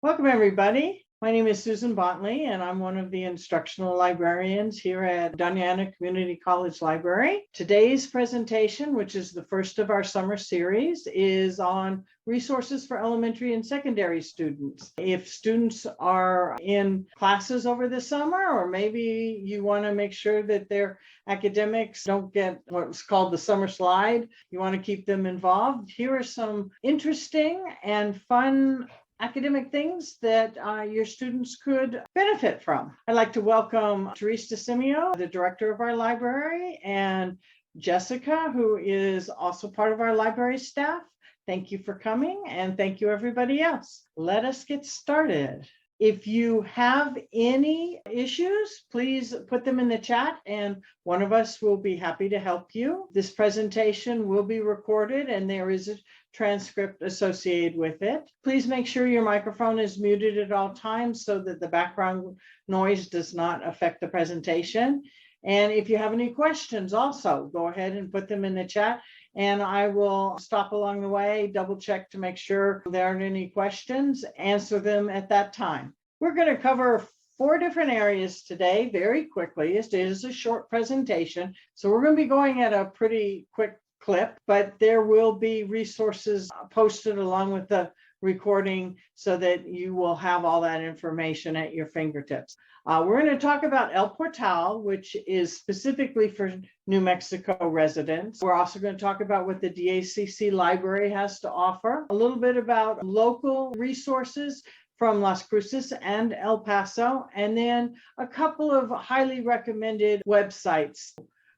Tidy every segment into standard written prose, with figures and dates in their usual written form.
Welcome, everybody. My name is Susan Bontly, and I'm one of the instructional librarians here at Doñana Community College Library. Today's presentation, which is the first of our summer series, is on resources for elementary and secondary students. If students are in classes over the summer, or maybe you want to make sure that their academics don't get what's called the summer slide, you want to keep them involved, here are some interesting and fun academic things that your students could benefit from. I'd like to welcome Therese DeSimio, the director of our library, and Jessica, who is also part of our library staff. Thank you for coming, and thank you everybody else. Let us get started. If you have any issues, please put them in the chat and one of us will be happy to help you. This presentation will be recorded and there is a transcript associated with it. Please make sure your microphone is muted at all times so that the background noise does not affect the presentation. And if you have any questions also, go ahead and put them in the chat and I will stop along the way, double check to make sure there aren't any questions, answer them at that time. We're going to cover 4 different areas today very quickly. It is a short presentation, so we're going to be going at a pretty quick clip, but there will be resources posted along with the recording so that you will have all that information at your fingertips. We're going to talk about El Portal, which is specifically for New Mexico residents. We're also going to talk about what the DACC Library has to offer, a little bit about local resources from Las Cruces and El Paso, and then a couple of highly recommended websites.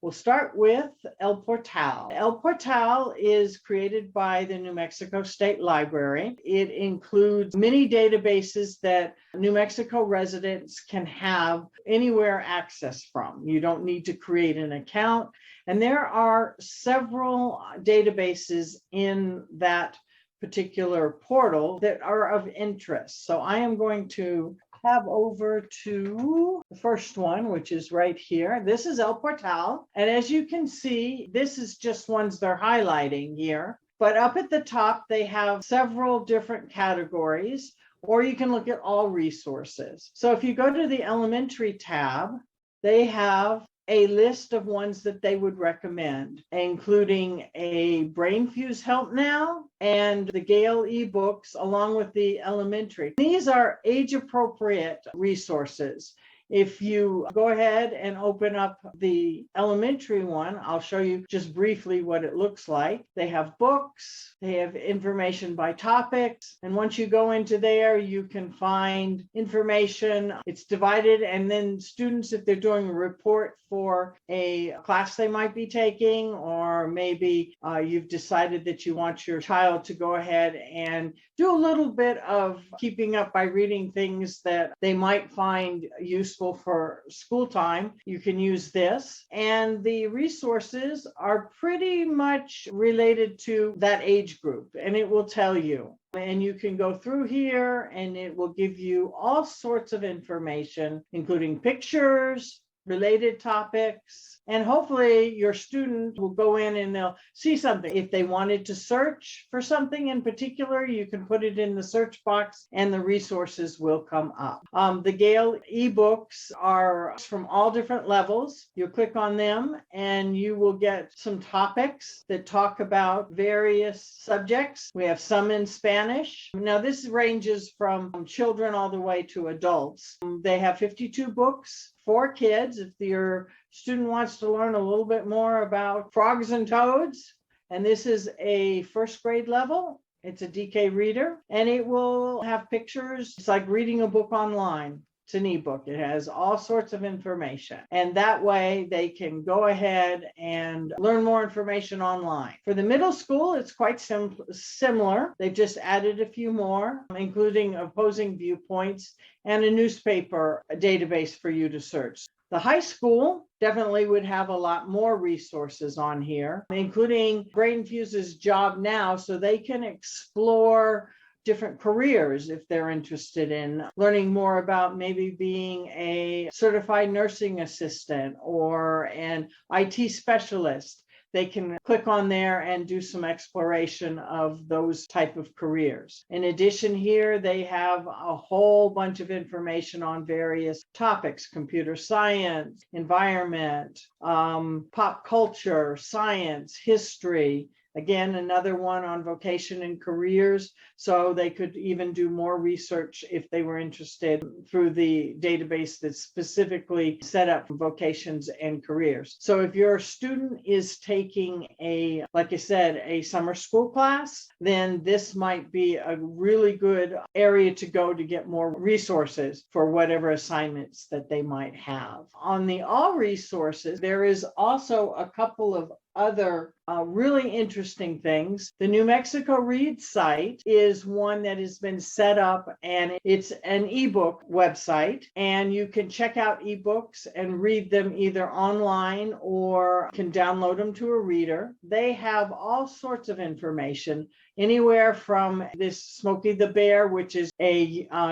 We'll start with El Portal. El Portal is created by the New Mexico State Library. It includes many databases that New Mexico residents can have anywhere access from. You don't need to create an account. And there are several databases in that particular portal that are of interest. So I am going to tab over to the first one, which is right here. This is El Portal. And as you can see, this is just ones they're highlighting here. But up at the top, they have several different categories, or you can look at all resources. So if you go to the elementary tab, they have a list of ones that they would recommend, including a BrainFuse Help Now and the Gale ebooks, along with the elementary. These are age-appropriate resources. If you go ahead and open up the elementary one, I'll show you just briefly what it looks like. They have books, they have information by topics, and once you go into there, you can find information. It's divided, and then students, if they're doing a report for a class they might be taking, or maybe you've decided that you want your child to go ahead and do a little bit of keeping up by reading things that they might find useful for school time, you can use this. And the resources are pretty much related to that age group, and it will tell you. And you can go through here and it will give you all sorts of information, including pictures, related topics, and hopefully your student will go in and they'll see something. If they wanted to search for something in particular, you can put it in the search box and the resources will come up. The Gale ebooks are from all different levels. You'll click on them and you will get some topics that talk about various subjects. We have some in Spanish. Now this ranges from children all the way to adults. They have 52 books for kids. If your student wants to learn a little bit more about frogs and toads, and this is a first grade level, it's a DK reader, and it will have pictures. It's like reading a book online. It's an ebook. It has all sorts of information. And that way they can go ahead and learn more information online. For the middle school, it's quite similar. They've just added a few more, including opposing viewpoints and a newspaper database for you to search. The high school definitely would have a lot more resources on here, including BrainFuse's Job Now, so they can explore different careers if they're interested in learning more about maybe being a certified nursing assistant or an IT specialist. they can click on there and do some exploration of those type of careers. In addition, here they have a whole bunch of information on various topics: computer science, environment, pop culture, science, history. Again, another one on vocation and careers, so they could even do more research if they were interested through the database that's specifically set up for vocations and careers. So if your student is taking like I said, a summer school class, then this might be a really good area to go to get more resources for whatever assignments that they might have. On the all resources, there is also a couple of other really interesting things. The New Mexico Read site is one that has been set up, and it's an ebook website, and you can check out ebooks and read them either online or can download them to a reader. They have all sorts of information, anywhere from this Smokey the Bear, which is a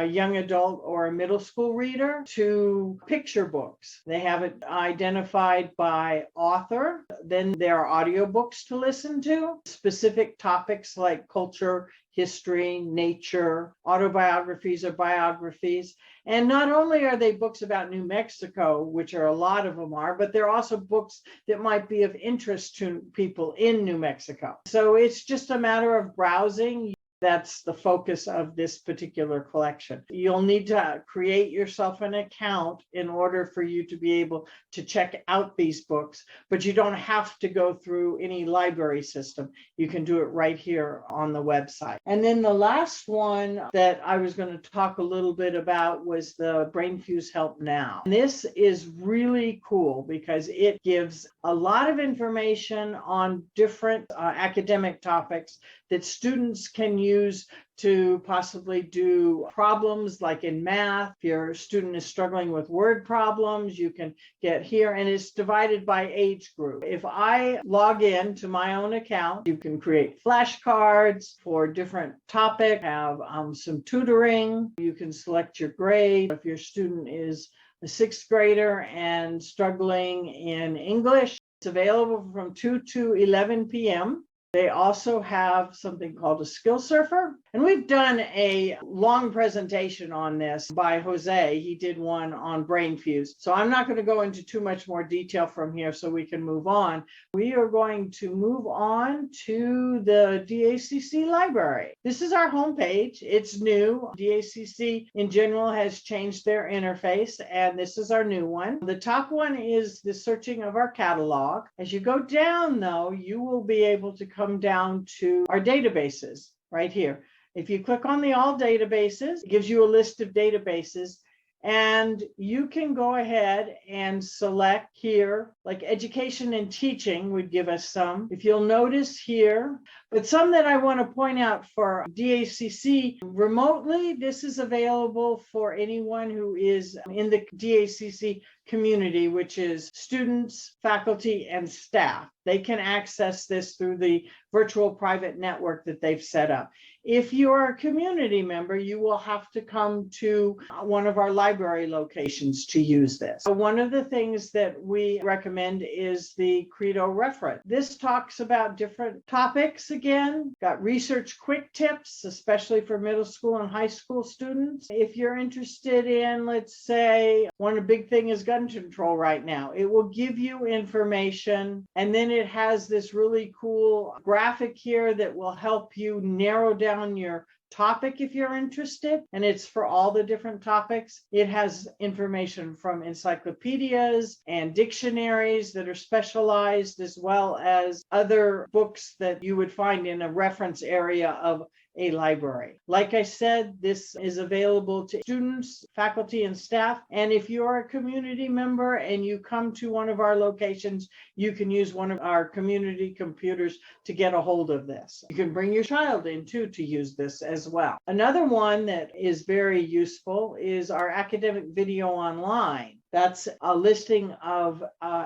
young adult or a middle school reader, to picture books. They have it identified by author. Then there are audiobooks to listen to, specific topics like culture, history, nature, autobiographies or biographies. And not only are they books about New Mexico, which are a lot of them are, but they're also books that might be of interest to people in New Mexico. So it's just a matter of browsing. That's the focus of this particular collection. You'll need to create yourself an account in order for you to be able to check out these books, but you don't have to go through any library system. You can do it right here on the website. And then the last one that I was going to talk a little bit about was the BrainFuse Help Now. And this is really cool because it gives a lot of information on different academic topics that students can use to possibly do problems like in math. If your student is struggling with word problems, you can get here, and it's divided by age group. If I log in to my own account, you can create flashcards for different topics, have some tutoring. You can select your grade. If your student is a sixth grader and struggling in English, it's available from 2 to 11 p.m. They also have something called a skill surfer. And we've done a long presentation on this by Jose. He did one on BrainFuse. So I'm not going to go into too much more detail from here so we can move on. We are going to move on to the DACC Library. This is our homepage. It's new. DACC in general has changed their interface, and this is our new one. The top one is the searching of our catalog. As you go down, though, you will be able to come down to our databases right here. If you click on the all databases, it gives you a list of databases, and you can go ahead and select here, like education and teaching would give us some. If you'll notice here, but some that I want to point out for DACC remotely, this is available for anyone who is in the DACC community, which is students, faculty, and staff. They can access this through the virtual private network that they've set up. If you're a community member, you will have to come to one of our library locations to use this. So one of the things that we recommend is the Credo reference. This talks about different topics again, got research quick tips, especially for middle school and high school students. If you're interested in, let's say, one big thing is gun control right now, it will give you information, and then it has this really cool graphic here that will help you narrow down your topic if you're interested, and it's for all the different topics. It has information from encyclopedias and dictionaries that are specialized, as well as other books that you would find in a reference area of a library. Like I said, this is available to students, faculty, and staff. And if you're a community member and you come to one of our locations, you can use one of our community computers to get a hold of this. You can bring your child in too to use this as well. Another one that is very useful is our academic video online. That's a listing of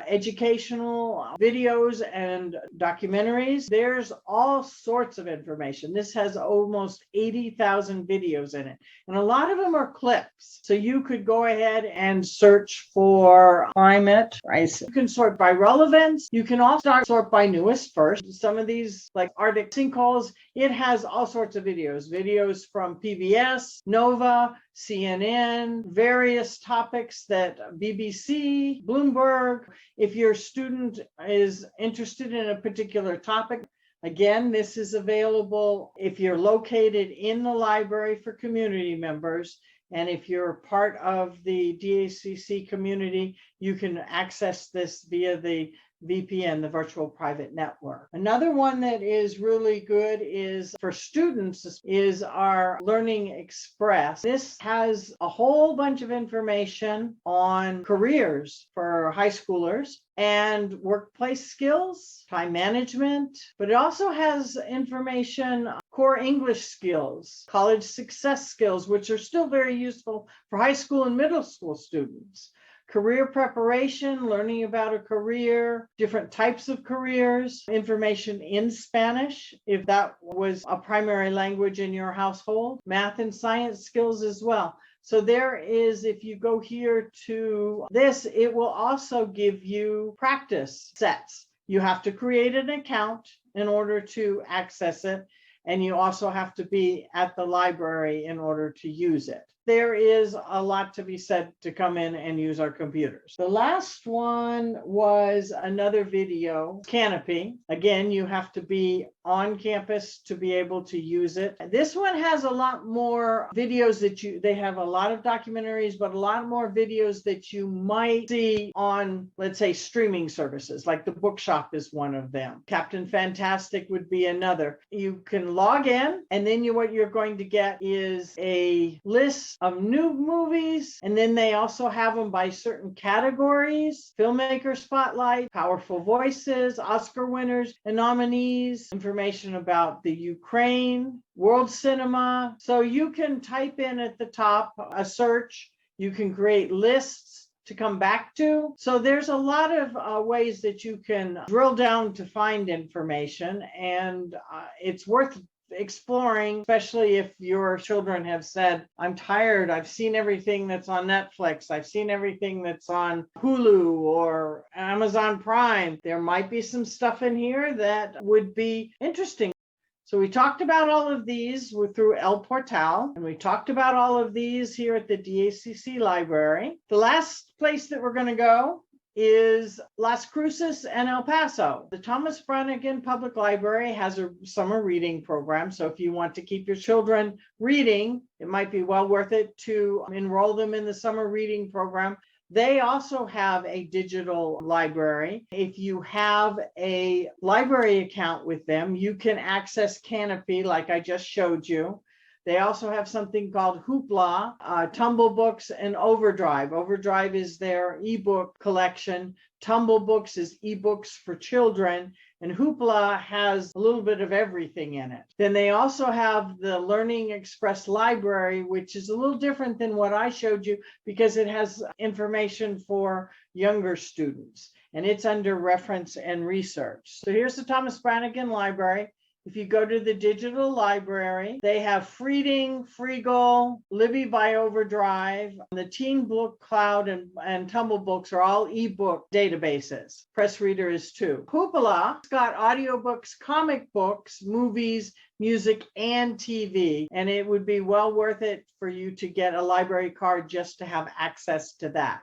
educational videos and documentaries. There's all sorts of information. This has almost 80,000 videos in it, and a lot of them are clips. So you could go ahead and search for climate crisis. You can sort by relevance. You can also sort by newest first. Some of these, like Arctic sinkholes, it has all sorts of videos from PBS, Nova, CNN, various topics that BBC, Bloomberg. If your student is interested in a particular topic, again, this is available if you're located in the library for community members. And if you're part of the DACC community, you can access this via the VPN, the virtual private network. Another one that is really good is for students is our Learning Express. This has a whole bunch of information on careers for high schoolers and workplace skills, time management, but it also has information, core English skills, college success skills, which are still very useful for high school and middle school students. Career preparation, learning about a career, different types of careers, information in Spanish, if that was a primary language in your household, math and science skills as well. So there is, if you go here to this, it will also give you practice sets. You have to create an account in order to access it, and you also have to be at the library in order to use it. There is a lot to be said to come in and use our computers. The last one was another video, Canopy. Again, you have to be on campus to be able to use it. This one has a lot more videos they have a lot of documentaries, but a lot more videos that you might see on, let's say, streaming services, like the Bookshop is one of them. Captain Fantastic would be another. You can log in, and then what you're going to get is a list of new movies, and then they also have them by certain categories: filmmaker spotlight, powerful voices, Oscar winners and nominees, information about the Ukraine, world cinema. So you can type in at the top a search, you can create lists to come back to. So there's a lot of ways that you can drill down to find information, and it's worth exploring, especially if your children have said, I'm tired, I've seen everything that's on Netflix, I've seen everything that's on Hulu or Amazon Prime. There might be some stuff in here that would be interesting. So we talked about all of these through El Portal, and we talked about all of these here at the DACC Library. The last place that we're going to go is Las Cruces and El Paso. The Thomas Brannigan Public Library has a summer reading program. So if you want to keep your children reading, it might be well worth it to enroll them in the summer reading program. They also have a digital library. If you have a library account with them, you can access Canopy like I just showed you. They also have something called Hoopla, Tumble Books, and Overdrive. Overdrive is their ebook collection. Tumble Books is ebooks for children, and Hoopla has a little bit of everything in it. Then they also have the Learning Express Library, which is a little different than what I showed you because it has information for younger students, and it's under reference and research. So here's the Thomas Brannigan Library. If you go to the digital library, they have Freeding, Freegal, Libby by Overdrive, the Teen Book Cloud, and Tumble Books are all ebook databases. Press Reader is too. Hoopla got audiobooks, comic books, movies, music, and TV, and it would be well worth it for you to get a library card just to have access to that.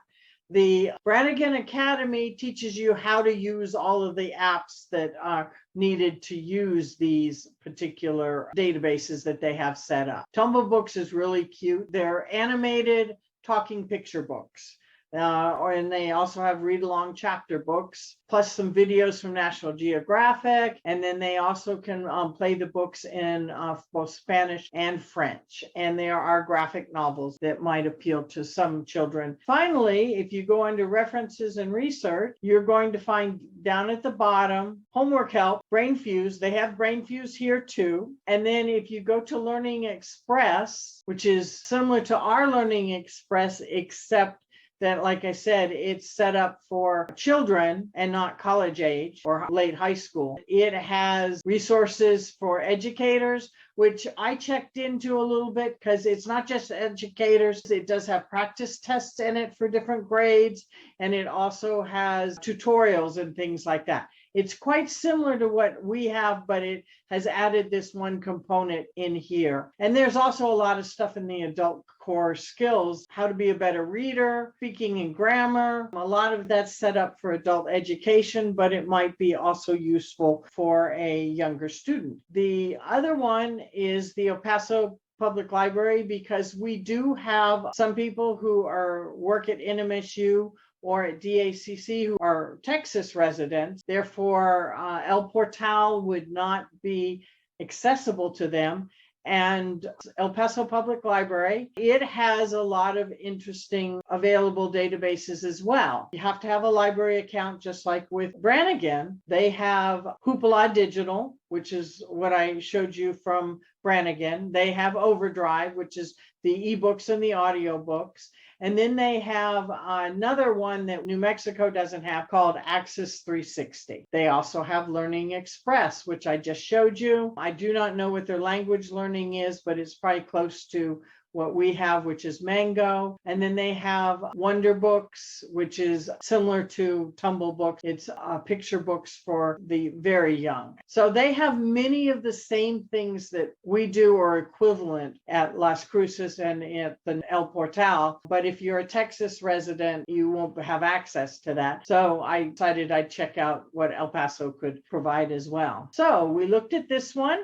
The Brannigan Academy teaches you how to use all of the apps that are needed to use these particular databases that they have set up. Tumble Books is really cute. They're animated talking picture books. And they also have read-along chapter books, plus some videos from National Geographic. And then they also can play the books in both Spanish and French. And there are graphic novels that might appeal to some children. Finally, if you go under references and research, you're going to find down at the bottom, homework help, Brain Fuse. They have Brain Fuse here too. And then if you go to Learning Express, which is similar to our Learning Express, except that, like I said, it's set up for children and not college age or late high school. It has resources for educators, which I checked into a little bit because it's not just educators. It does have practice tests in it for different grades, and it also has tutorials and things like that. It's quite similar to what we have, but it has added this one component in here. And there's also a lot of stuff in the adult core skills, how to be a better reader, speaking and grammar. A lot of that's set up for adult education, but it might be also useful for a younger student. The other one is the El Paso Public Library, because we do have some people who work at NMSU or at DACC who are Texas residents. Therefore, El Portal would not be accessible to them. And El Paso Public Library, it has a lot of interesting available databases as well. You have to have a library account, just like with Brannigan. They have Hoopla Digital, which is what I showed you from Brannigan. They have Overdrive, which is the ebooks and the audiobooks. And then they have another one that New Mexico doesn't have called Access 360. They also have Learning Express, which I just showed you. I do not know what their language learning is, but it's probably close to what we have, which is Mango. And then they have Wonder Books, which is similar to Tumble Books. It's picture books for the very young. So they have many of the same things that we do or equivalent at Las Cruces and at the El Portal. But if you're a Texas resident, you won't have access to that. So I decided I'd check out what El Paso could provide as well. So we looked at this one.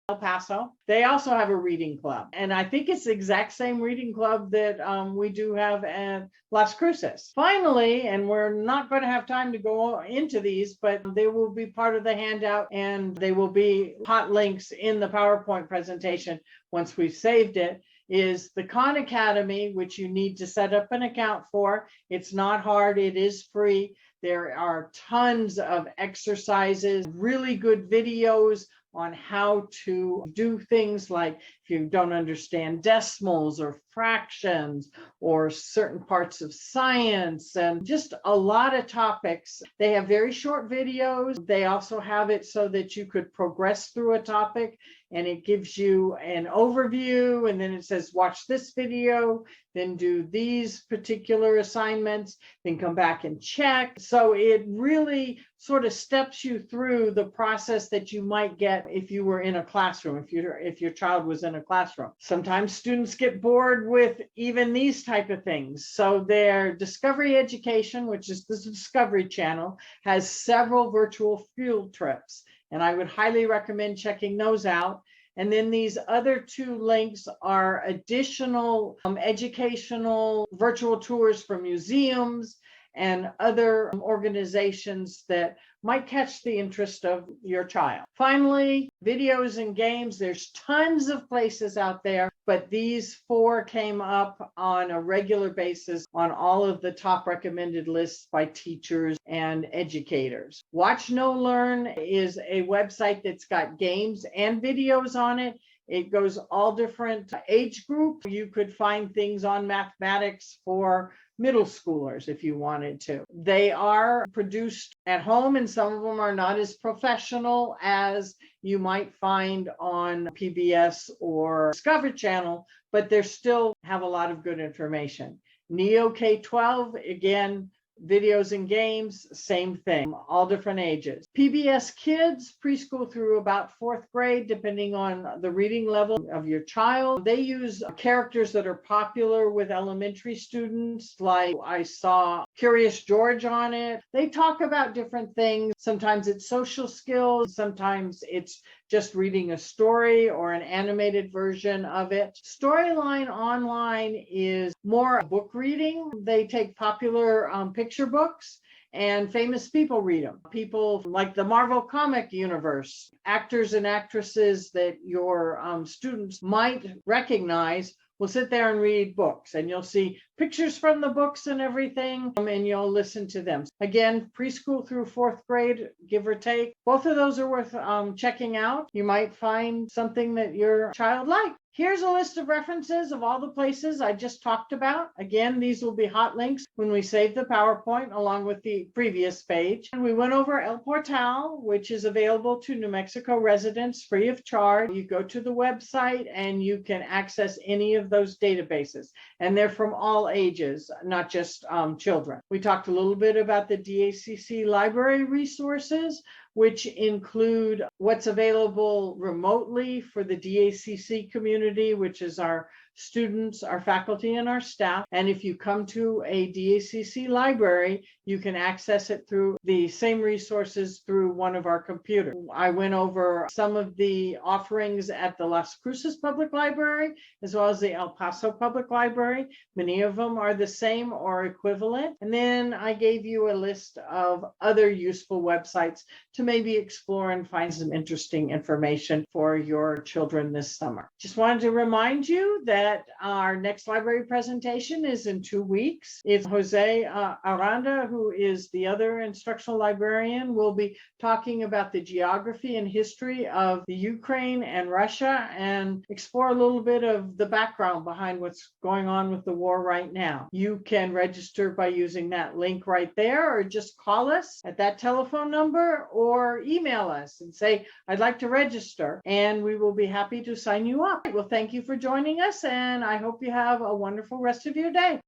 El Paso. They also have a reading club. And I think it's the exact same reading club that we do have at Las Cruces. Finally, and we're not going to have time to go into these, but they will be part of the handout and they will be hot links in the PowerPoint presentation once we've saved it, is the Khan Academy, which you need to set up an account for. It's not hard. It is free. There are tons of exercises, really good videos on how to do things like if you don't understand decimals or fractions or certain parts of science and just a lot of topics. They have very short videos. They also have it so that you could progress through a topic, and it gives you an overview, and then it says watch this video, then do these particular assignments, then come back and check. So it really sort of steps you through the process that you might get if you were in a classroom, if your child was in a classroom. Sometimes students get bored with even these type of things. So their Discovery Education, which is the Discovery Channel, has several virtual field trips, and I would highly recommend checking those out. And then these other two links are additional educational virtual tours for museums and other organizations that might catch the interest of your child. Finally, videos and games. There's tons of places out there, but these four came up on a regular basis on all of the top recommended lists by teachers and educators. Watch No Learn is a website that's got games and videos on it. It goes all different age groups. You could find things on mathematics for middle schoolers if you wanted to. They are produced at home, and some of them are not as professional as you might find on PBS or Discovery Channel, but they still have a lot of good information. Neo K-12, again, videos and games, same thing, all different ages. PBS Kids, preschool through about fourth grade, depending on the reading level of your child. They use characters that are popular with elementary students, like I saw Curious George on it. They talk about different things. Sometimes it's social skills, sometimes it's just reading a story or an animated version of it. Storyline Online is more book reading. They take popular picture books and famous people read them. People like the Marvel comic universe, actors and actresses that your students might recognize will sit there and read books, and you'll see pictures from the books and everything, and you'll listen to them. Again, preschool through fourth grade, give or take. Both of those are worth checking out. You might find something that your child likes. Here's a list of references of all the places I just talked about. Again, these will be hot links when we save the PowerPoint along with the previous page. And we went over El Portal, which is available to New Mexico residents free of charge. You go to the website and you can access any of those databases. And they're from all ages, not just children. We talked a little bit about the DACC library resources, which include what's available remotely for the DACC community, which is our students, our faculty, and our staff. And if you come to a DACC library, you can access it through the same resources through one of our computers. I went over some of the offerings at the Las Cruces Public Library, as well as the El Paso Public Library. Many of them are the same or equivalent. And then I gave you a list of other useful websites to maybe explore and find some interesting information for your children this summer. Just wanted to remind you that our next library presentation is in 2 weeks. It's Jose Aranda, who is the other instructional librarian, will be talking about the geography and history of the Ukraine and Russia and explore a little bit of the background behind what's going on with the war right now. You can register by using that link right there, or just call us at that telephone number, or email us and say, I'd like to register, and we will be happy to sign you up. Well, thank you for joining us, and I hope you have a wonderful rest of your day.